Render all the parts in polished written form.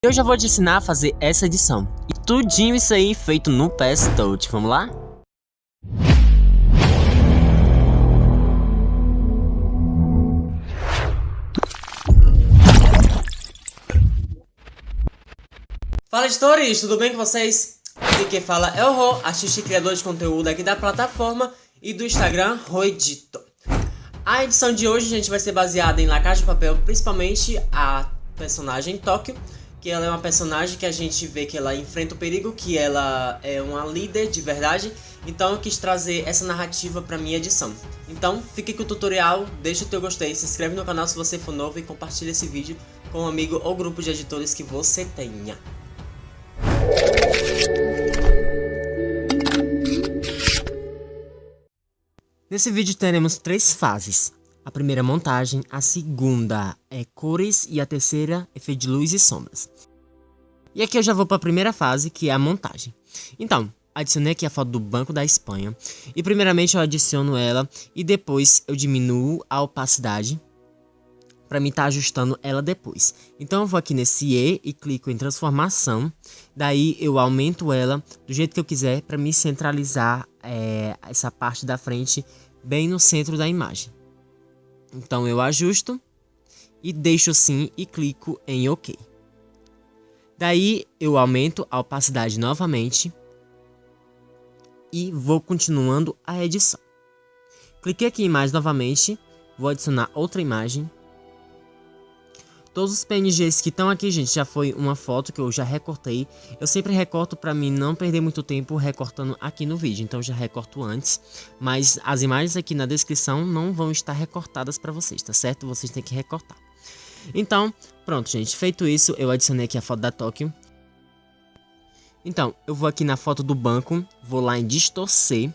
Eu já vou te ensinar a fazer essa edição. E tudinho isso aí feito no PS Touch. Vamos lá? Fala, editores! Tudo bem com vocês? Aqui quem fala é o Rô, artista e criador de conteúdo aqui da plataforma e do Instagram, Roedito. A edição de hoje, gente, vai ser baseada em La Casa de Papel, principalmente a personagem Tóquio, que ela é uma personagem que a gente vê que ela enfrenta o perigo, que ela é uma líder de verdade. Então eu quis trazer essa narrativa para minha edição. Então fique com o tutorial, deixa o teu gostei, se inscreve no canal se você for novo e compartilha esse vídeo com um amigo ou grupo de editores que você tenha. Nesse vídeo teremos 3 fases. A primeira é montagem, a segunda é cores e a terceira é efeito de luz e sombras. E aqui eu já vou para a primeira fase, que é a montagem. Então, adicionei aqui a foto do Banco da Espanha. E primeiramente eu adiciono ela e depois eu diminuo a opacidade para mim estar ajustando ela depois. Então eu vou aqui nesse E e clico em transformação. Daí eu aumento ela do jeito que eu quiser para me centralizar essa parte da frente bem no centro da imagem. Então eu ajusto e deixo assim e clico em OK. Daí eu aumento a opacidade novamente e vou continuando a edição. Cliquei aqui em imagem novamente, vou adicionar outra imagem. Todos os PNGs que estão aqui, gente, já foi uma foto que eu já recortei. Eu sempre recorto para mim não perder muito tempo recortando aqui no vídeo. Então eu já recorto antes. Mas as imagens aqui na descrição não vão estar recortadas para vocês, tá certo? Vocês têm que recortar. Então, pronto, gente. Feito isso, eu adicionei aqui a foto da Tóquio. Então, eu vou aqui na foto do banco. Vou lá em distorcer.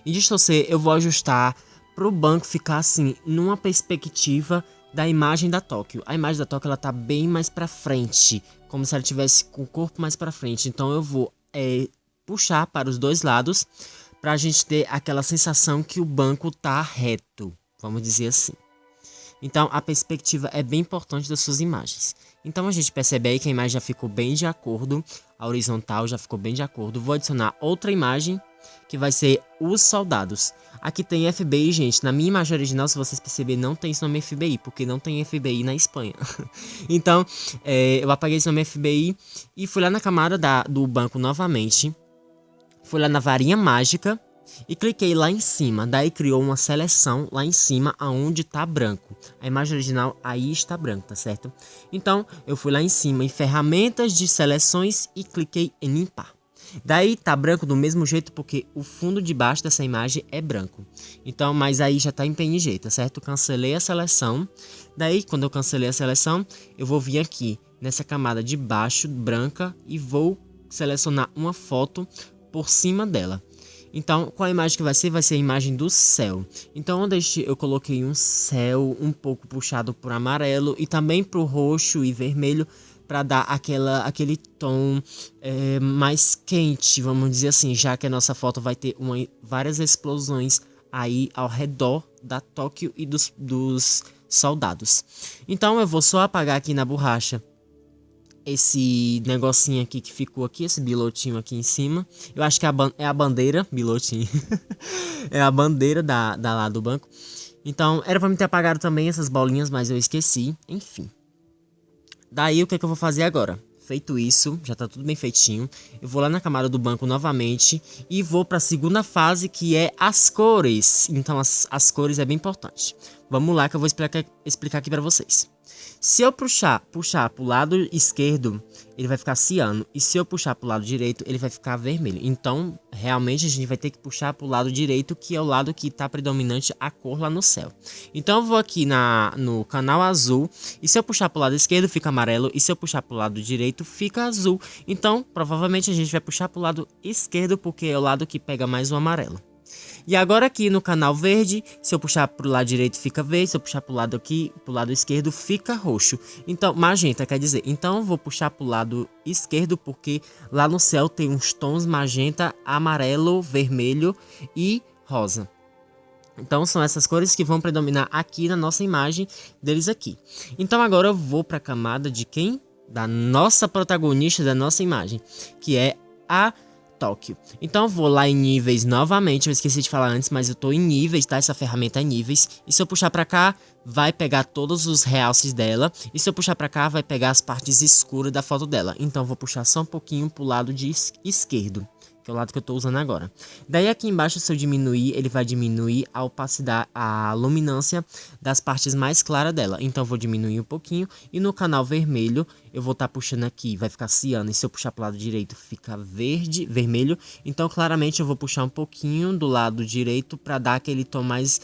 Em distorcer, eu vou ajustar para o banco ficar assim, numa perspectiva da imagem da Tóquio. A imagem da Tóquio ela tá bem mais pra frente, como se ela tivesse com o corpo mais pra frente. Então eu vou puxar para os dois lados pra gente ter aquela sensação que o banco tá reto, vamos dizer assim. Então a perspectiva é bem importante das suas imagens. Então a gente percebe aí que a imagem já ficou bem de acordo, a horizontal já ficou bem de acordo. Vou adicionar outra imagem que vai ser os soldados. Aqui tem FBI, gente. Na minha imagem original, se vocês perceberem, não tem esse nome FBI, porque não tem FBI na Espanha. Então, eu apaguei esse nome FBI e fui lá na camada do banco novamente. Fui lá na varinha mágica e cliquei lá em cima. Daí criou uma seleção lá em cima, aonde tá branco. A imagem original aí está branca, tá certo? Então, eu fui lá em cima em ferramentas de seleções e cliquei em limpar. Daí tá branco do mesmo jeito porque o fundo de baixo dessa imagem é branco. Então, mas aí já tá em PNG, tá certo? Cancelei a seleção. Daí, quando eu cancelei a seleção, eu vou vir aqui nessa camada de baixo, branca, e vou selecionar uma foto por cima dela. Então, qual a imagem que vai ser? Vai ser a imagem do céu. Então, eu coloquei um céu um pouco puxado por amarelo e também pro roxo e vermelho, para dar aquele tom mais quente, vamos dizer assim, já que a nossa foto vai ter várias explosões aí ao redor da Tóquio e dos soldados. Então eu vou só apagar aqui na borracha esse negocinho aqui que ficou aqui, esse bilotinho aqui em cima. Eu acho que é a bandeira, bilotinho, é a bandeira lá do banco. Então era para mim ter apagado também essas bolinhas, mas eu esqueci, enfim. Daí o que eu vou fazer agora? Feito isso, já tá tudo bem feitinho. Eu vou lá na camada do banco novamente e vou para a segunda fase, que é as cores. Então as cores é bem importante. Vamos lá que eu vou explicar aqui para vocês. Se eu puxar pro lado esquerdo, ele vai ficar ciano. E se eu puxar pro lado direito, ele vai ficar vermelho. Então, realmente, a gente vai ter que puxar pro lado direito, que é o lado que tá predominante a cor lá no céu. Então, eu vou aqui no canal azul. E se eu puxar pro lado esquerdo, fica amarelo. E se eu puxar pro lado direito, fica azul. Então, provavelmente, a gente vai puxar pro lado esquerdo, porque é o lado que pega mais o amarelo. E agora aqui no canal verde, se eu puxar pro lado direito fica verde, se eu puxar pro lado esquerdo fica roxo. Então, magenta quer dizer, então eu vou puxar pro lado esquerdo porque lá no céu tem uns tons magenta, amarelo, vermelho e rosa. Então são essas cores que vão predominar aqui na nossa imagem deles aqui. Então agora eu vou para a camada de quem? da nossa protagonista da nossa imagem, que é a Tóquio. Então eu vou lá em níveis novamente, eu esqueci de falar antes, mas eu tô em níveis, tá? Essa ferramenta é níveis. E se eu puxar pra cá, vai pegar todos os realces dela. E se eu puxar pra cá, vai pegar as partes escuras da foto dela. Então eu vou puxar só um pouquinho pro lado de esquerdo, que é o lado que eu tô usando agora. Daí aqui embaixo, se eu diminuir, ele vai diminuir a opacidade, a luminância das partes mais claras dela. Então eu vou diminuir um pouquinho. E no canal vermelho, eu vou estar puxando aqui, vai ficar ciano. E se eu puxar pro lado direito, fica vermelho. Então claramente eu vou puxar um pouquinho do lado direito para dar aquele tom mais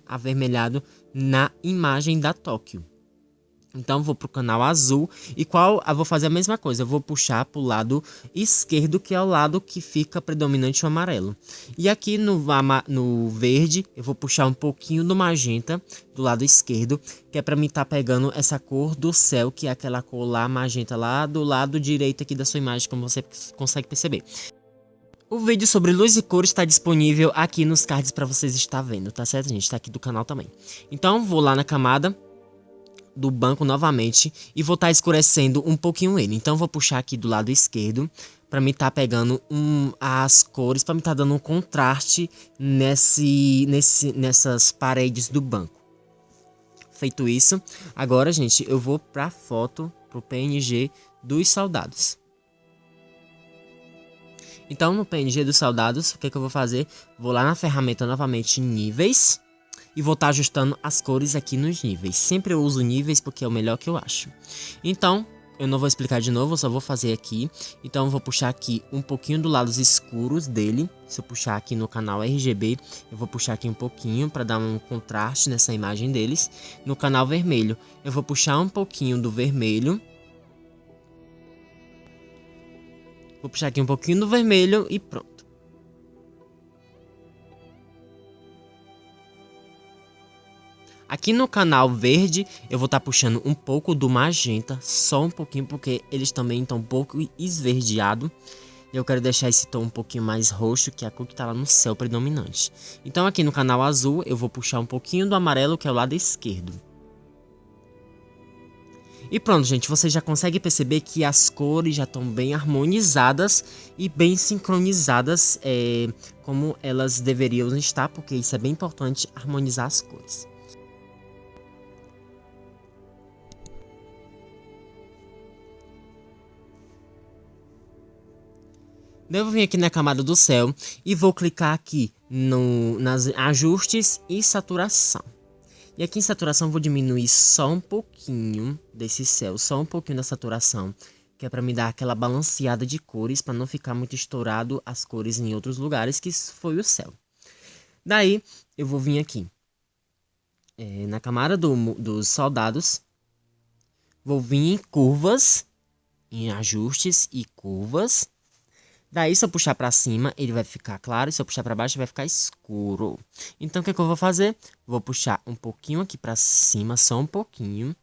avermelhado na imagem da Tóquio. Então vou pro canal azul e eu vou fazer a mesma coisa, eu vou puxar pro lado esquerdo, que é o lado que fica predominante o amarelo. E aqui no verde eu vou puxar um pouquinho do magenta do lado esquerdo, que é para mim estar pegando essa cor do céu, que é aquela cor lá magenta lá do lado direito aqui da sua imagem, como você consegue perceber. O vídeo sobre luz e cores está disponível aqui nos cards para vocês estar vendo, tá certo, gente? Tá aqui do canal também. Então vou lá na camada do banco novamente e vou estar escurecendo um pouquinho ele. Então vou puxar aqui do lado esquerdo para mim estar pegando as cores, para mim estar dando um contraste nessas paredes do banco. Feito isso, agora, gente, eu vou para a foto, pro PNG dos soldados. Então no PNG dos soldados, o que eu vou fazer? Vou lá na ferramenta novamente níveis. E vou estar ajustando as cores aqui nos níveis. Sempre eu uso níveis porque é o melhor que eu acho. Então, eu não vou explicar de novo, eu só vou fazer aqui. Então, eu vou puxar aqui um pouquinho do lado escuros dele. Se eu puxar aqui no canal RGB, eu vou puxar aqui um pouquinho para dar um contraste nessa imagem deles. No canal vermelho, eu vou puxar um pouquinho do vermelho. Vou puxar aqui um pouquinho do vermelho e pronto. Aqui no canal verde, eu vou estar puxando um pouco do magenta, só um pouquinho, porque eles também estão um pouco esverdeados. Eu quero deixar esse tom um pouquinho mais roxo, que é a cor que está lá no céu predominante. Então aqui no canal azul, eu vou puxar um pouquinho do amarelo, que é o lado esquerdo. E pronto, gente, vocês já conseguem perceber que as cores já estão bem harmonizadas e bem sincronizadas, como elas deveriam estar, porque isso é bem importante, harmonizar as cores. Daí eu vou vir aqui na camada do céu e vou clicar aqui nas ajustes e saturação. E aqui em saturação eu vou diminuir só um pouquinho desse céu, só um pouquinho da saturação, que é para me dar aquela balanceada de cores, para não ficar muito estourado as cores em outros lugares, que foi o céu. Daí eu vou vir aqui na camada dos soldados, vou vir em curvas, em ajustes e curvas. Daí, se eu puxar pra cima, ele vai ficar claro. E se eu puxar pra baixo, vai ficar escuro. Então, o que eu vou fazer? Vou puxar um pouquinho aqui pra cima, só um pouquinho.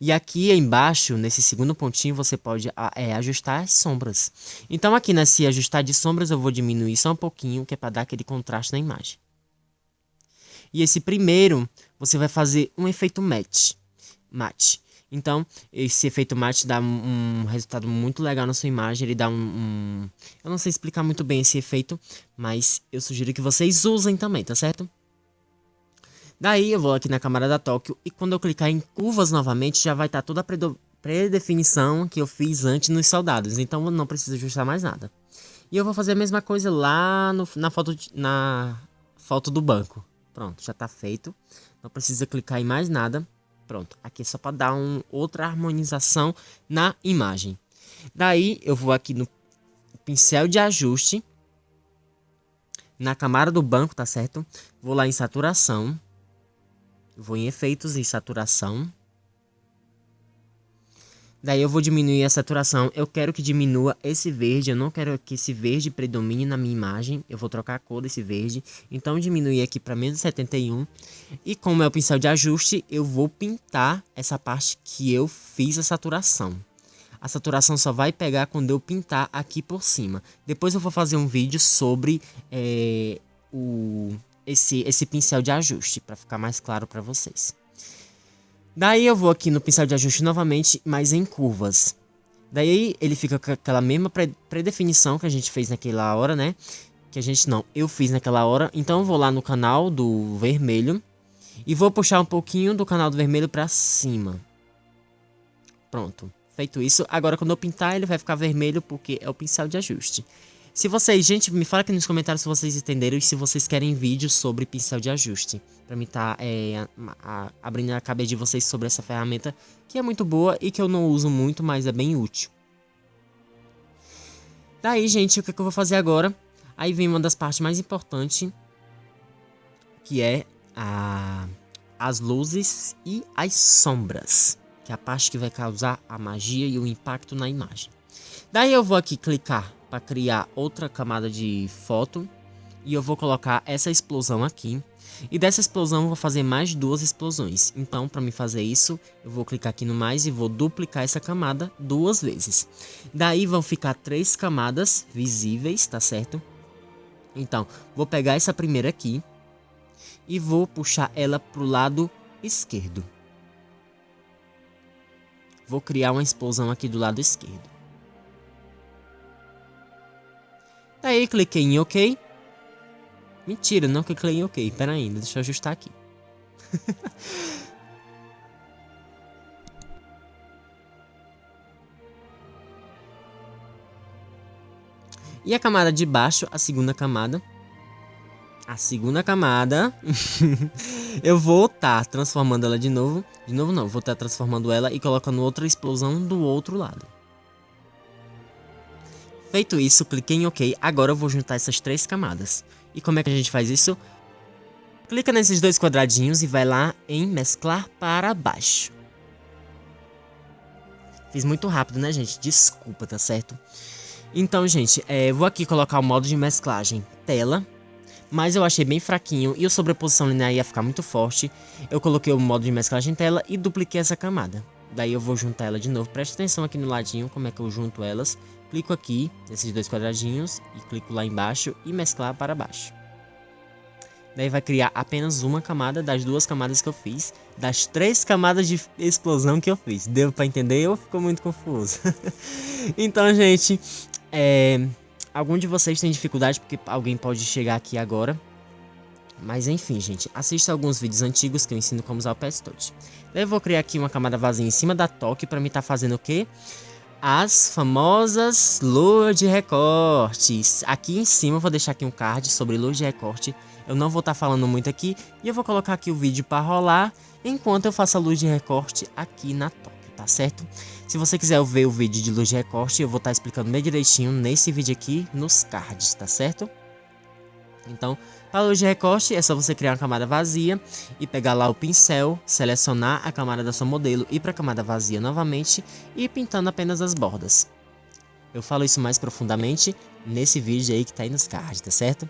E aqui embaixo, nesse segundo pontinho, você pode ajustar as sombras. Então, aqui nesse ajustar de sombras, eu vou diminuir só um pouquinho, que é pra dar aquele contraste na imagem. E esse primeiro, você vai fazer um efeito mate. Então, esse efeito mate dá um resultado muito legal na sua imagem. Ele dá eu não sei explicar muito bem esse efeito, mas eu sugiro que vocês usem também, tá certo? Daí eu vou aqui na camada da Tóquio e quando eu clicar em curvas novamente, já vai estar toda a predefinição que eu fiz antes nos soldados. Então, eu não preciso ajustar mais nada. E eu vou fazer a mesma coisa lá na foto do banco. Pronto, já tá feito. Não precisa clicar em mais nada. Pronto, aqui é só para dar outra harmonização na imagem. Daí eu vou aqui no pincel de ajuste, na camada do banco, tá certo? Vou lá em saturação, vou em efeitos e saturação. Daí eu vou diminuir a saturação, eu quero que diminua esse verde, eu não quero que esse verde predomine na minha imagem, eu vou trocar a cor desse verde, então diminuir aqui para menos 71, e como é o pincel de ajuste, eu vou pintar essa parte que eu fiz a saturação. A saturação só vai pegar quando eu pintar aqui por cima. Depois eu vou fazer um vídeo sobre esse pincel de ajuste, para ficar mais claro para vocês. Daí eu vou aqui no pincel de ajuste novamente, mas em curvas. Daí ele fica com aquela mesma predefinição que a gente fez naquela hora, né? Que a gente não, eu fiz naquela hora. Então eu vou lá no canal do vermelho e vou puxar um pouquinho do canal do vermelho pra cima. Pronto. Feito isso, agora quando eu pintar ele vai ficar vermelho porque é o pincel de ajuste. Se vocês, gente, me fala aqui nos comentários se vocês entenderam e se vocês querem vídeos sobre pincel de ajuste. Pra mim tá abrindo a cabeça de vocês sobre essa ferramenta que é muito boa e que eu não uso muito, mas é bem útil. Daí, gente, o que eu vou fazer agora? Aí vem uma das partes mais importantes, que é as luzes e as sombras. Que é a parte que vai causar a magia e o impacto na imagem. Daí eu vou aqui clicar para criar outra camada de foto. E eu vou colocar essa explosão aqui. E dessa explosão eu vou fazer mais duas explosões. Então, para me fazer isso, eu vou clicar aqui no mais e vou duplicar essa camada duas vezes. Daí vão ficar 3 camadas visíveis, tá certo? Então, vou pegar essa primeira aqui e vou puxar ela pro lado esquerdo. Vou criar uma explosão aqui do lado esquerdo. Daí cliquei em OK. Mentira, não cliquei em OK. Pera aí, deixa eu ajustar aqui. E a camada de baixo, a segunda camada. Eu vou estar transformando ela de novo. De novo não, vou estar transformando ela e colocando outra explosão do outro lado. Feito isso, cliquei em OK. Agora eu vou juntar essas 3 camadas. E como é que a gente faz isso? Clica nesses 2 quadradinhos e vai lá em mesclar para baixo. Fiz muito rápido, né, gente? Desculpa, tá certo? Então, gente, vou aqui colocar o modo de mesclagem tela. Mas eu achei bem fraquinho e a sobreposição linear ia ficar muito forte. Eu coloquei o modo de mesclagem tela e dupliquei essa camada. Daí eu vou juntar ela de novo. Preste atenção aqui no ladinho como é que eu junto elas. Clico aqui, nesses 2 quadradinhos, e clico lá embaixo e mesclar para baixo. Daí vai criar apenas uma camada das 2 camadas que eu fiz. Das 3 camadas de explosão que eu fiz. Deu pra entender ou ficou muito confuso? Então, gente, algum de vocês tem dificuldade porque alguém pode chegar aqui agora. Mas enfim, gente, assista alguns vídeos antigos que eu ensino como usar o PS Touch. Daí eu vou criar aqui uma camada vazia em cima da Tokyo pra mim estar fazendo o quê? As famosas luzes de recortes. Aqui em cima eu vou deixar aqui um card sobre luz de recorte. Eu não vou estar falando muito aqui e eu vou colocar aqui o vídeo para rolar enquanto eu faço a luz de recorte aqui na Tokyo, tá certo? Se você quiser ver o vídeo de luz de recorte, eu vou estar explicando bem direitinho nesse vídeo aqui nos cards, tá certo? Então, para a luz de recorte é só você criar uma camada vazia e pegar lá o pincel, selecionar a camada da sua modelo, ir para a camada vazia novamente e ir pintando apenas as bordas. Eu falo isso mais profundamente nesse vídeo aí que tá aí nos cards, tá certo?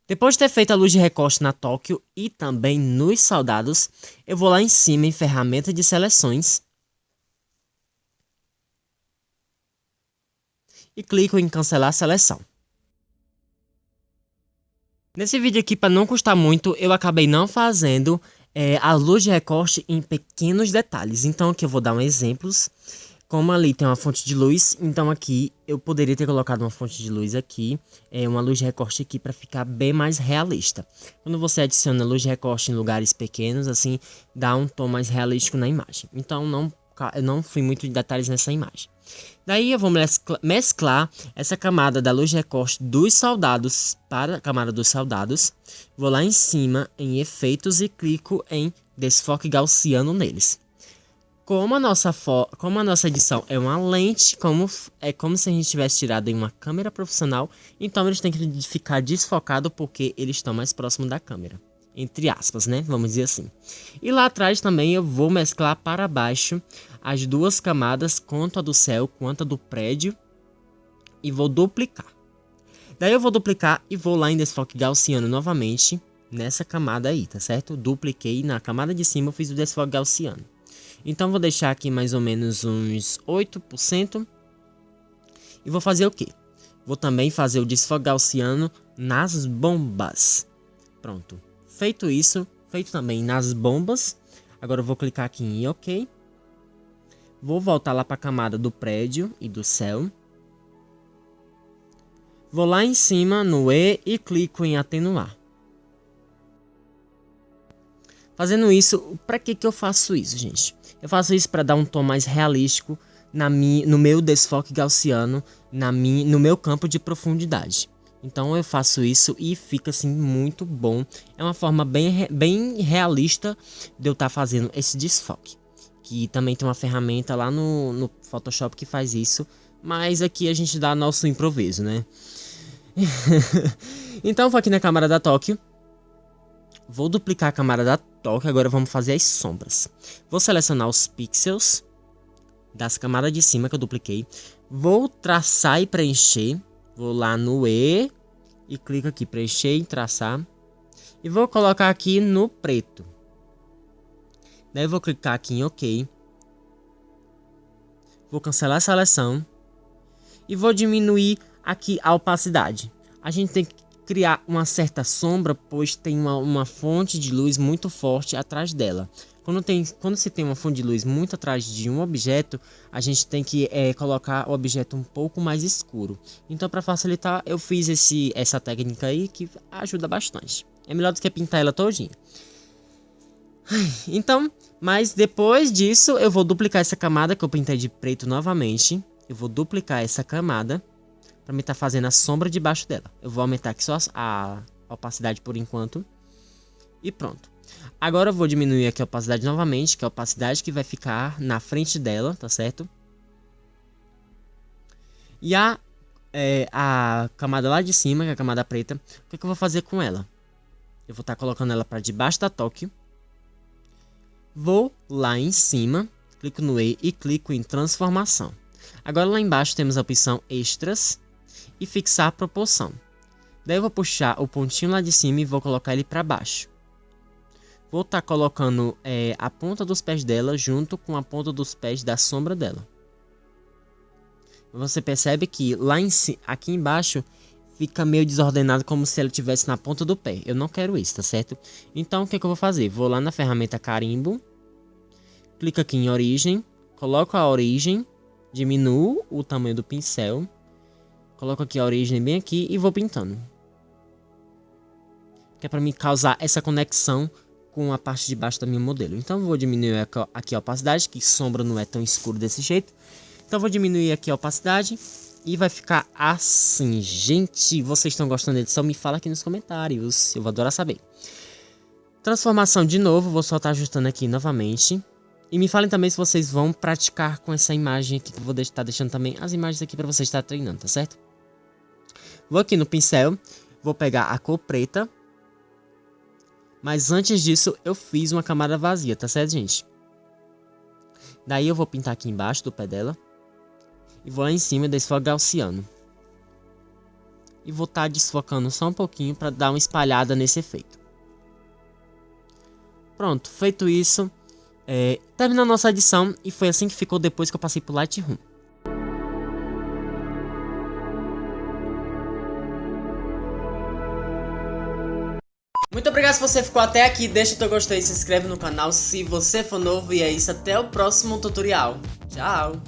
Depois de ter feito a luz de recorte na Tokyo e também nos soldados, eu vou lá em cima em ferramenta de seleções. e clico em cancelar a seleção. Nesse vídeo aqui, para não custar muito, eu acabei não fazendo a luz de recorte em pequenos detalhes. Então aqui eu vou dar um exemplos. Como ali tem uma fonte de luz, então aqui eu poderia ter colocado uma fonte de luz aqui, uma luz de recorte aqui para ficar bem mais realista. Quando você adiciona luz de recorte em lugares pequenos, assim, dá um tom mais realístico na imagem. Então eu não fui muito em detalhes nessa imagem. Daí eu vou mesclar essa camada da luz de recorte dos soldados para a camada dos soldados. Vou lá em cima em efeitos e clico em desfoque gaussiano neles. Como a nossa edição é uma lente, é como se a gente tivesse tirado em uma câmera profissional, então eles têm que ficar desfocados porque eles estão mais próximos da câmera. Entre aspas, né? Vamos dizer assim. E lá atrás também eu vou mesclar para baixo as duas camadas, tanto a do céu quanto a do prédio, e vou duplicar. Daí eu vou duplicar e vou lá em desfoque gaussiano novamente, nessa camada aí, tá certo? Dupliquei na camada de cima, eu fiz o desfoque gaussiano. Então vou deixar aqui mais ou menos uns 8%. E vou fazer o quê? Vou também fazer o desfoque gaussiano nas bombas. Pronto. Feito isso, feito também nas bombas. Agora eu vou clicar aqui em OK. Vou voltar lá para a camada do prédio e do céu. Vou lá em cima no E e clico em atenuar. Fazendo isso, para que eu faço isso, gente? Eu faço isso para dar um tom mais realístico no meu desfoque gaussiano, no meu campo de profundidade. Então eu faço isso e fica assim muito bom. É uma forma bem realista de eu estar fazendo esse desfoque. Que também tem uma ferramenta lá no Photoshop que faz isso. Mas aqui a gente dá nosso improviso, né? Então vou aqui na câmera da Tóquio. Vou duplicar a camada da Tóquio, agora vamos fazer as sombras. Vou selecionar os pixels das camadas de cima que eu dupliquei. Vou traçar e preencher. Vou lá no E e clico aqui, preencher e traçar. E vou colocar aqui no preto. Daí eu vou clicar aqui em OK. Vou cancelar a seleção. E vou diminuir aqui a opacidade. A gente tem que criar uma certa sombra, pois tem uma fonte de luz muito forte atrás dela. Quando se tem uma fonte de luz muito atrás de um objeto, a gente tem que colocar o objeto um pouco mais escuro. Então, para facilitar, eu fiz essa técnica aí que ajuda bastante. É melhor do que pintar ela todinha. Então, mas depois disso, eu vou duplicar essa camada que eu pintei de preto novamente. Eu vou duplicar essa camada para mim estar fazendo a sombra debaixo dela. Eu vou aumentar aqui só a opacidade por enquanto. E pronto. Agora eu vou diminuir aqui a opacidade novamente, que é a opacidade que vai ficar na frente dela, tá certo? E a camada lá de cima, que é a camada preta, o que eu vou fazer com ela? Eu vou estar colocando ela para debaixo da Tóquio. Vou lá em cima, clico no E e clico em transformação. Agora lá embaixo temos a opção extras e fixar a proporção. Daí eu vou puxar o pontinho lá de cima e vou colocar ele para baixo. Vou estar colocando a ponta dos pés dela junto com a ponta dos pés da sombra dela. Você percebe que aqui embaixo fica meio desordenado, como se ela estivesse na ponta do pé. Eu não quero isso, tá certo? Então o que eu vou fazer? Vou lá na ferramenta carimbo, clico aqui em origem, coloco a origem, diminuo o tamanho do pincel, coloco aqui a origem bem aqui e vou pintando. Que é para me causar essa conexão com a parte de baixo da minha modelo. Então vou diminuir aqui a opacidade, que sombra não é tão escuro desse jeito. Então vou diminuir aqui a opacidade e vai ficar assim. Gente, vocês estão gostando da edição? Me fala aqui nos comentários, eu vou adorar saber. Transformação de novo, vou só estar ajustando aqui novamente. E me falem também se vocês vão praticar com essa imagem aqui, que eu vou estar deixando também as imagens aqui para vocês estar treinando, tá certo? Vou aqui no pincel, vou pegar a cor preta. Mas antes disso, eu fiz uma camada vazia, tá certo, gente? Daí eu vou pintar aqui embaixo do pé dela. E vou lá em cima desfocar gaussiano. E vou estar desfocando só um pouquinho para dar uma espalhada nesse efeito. Pronto, feito isso, terminou a nossa edição. E foi assim que ficou depois que eu passei pro Lightroom. Muito obrigado se você ficou até aqui, deixa o teu gostei, se inscreve no canal se você for novo e é isso, até o próximo tutorial. Tchau!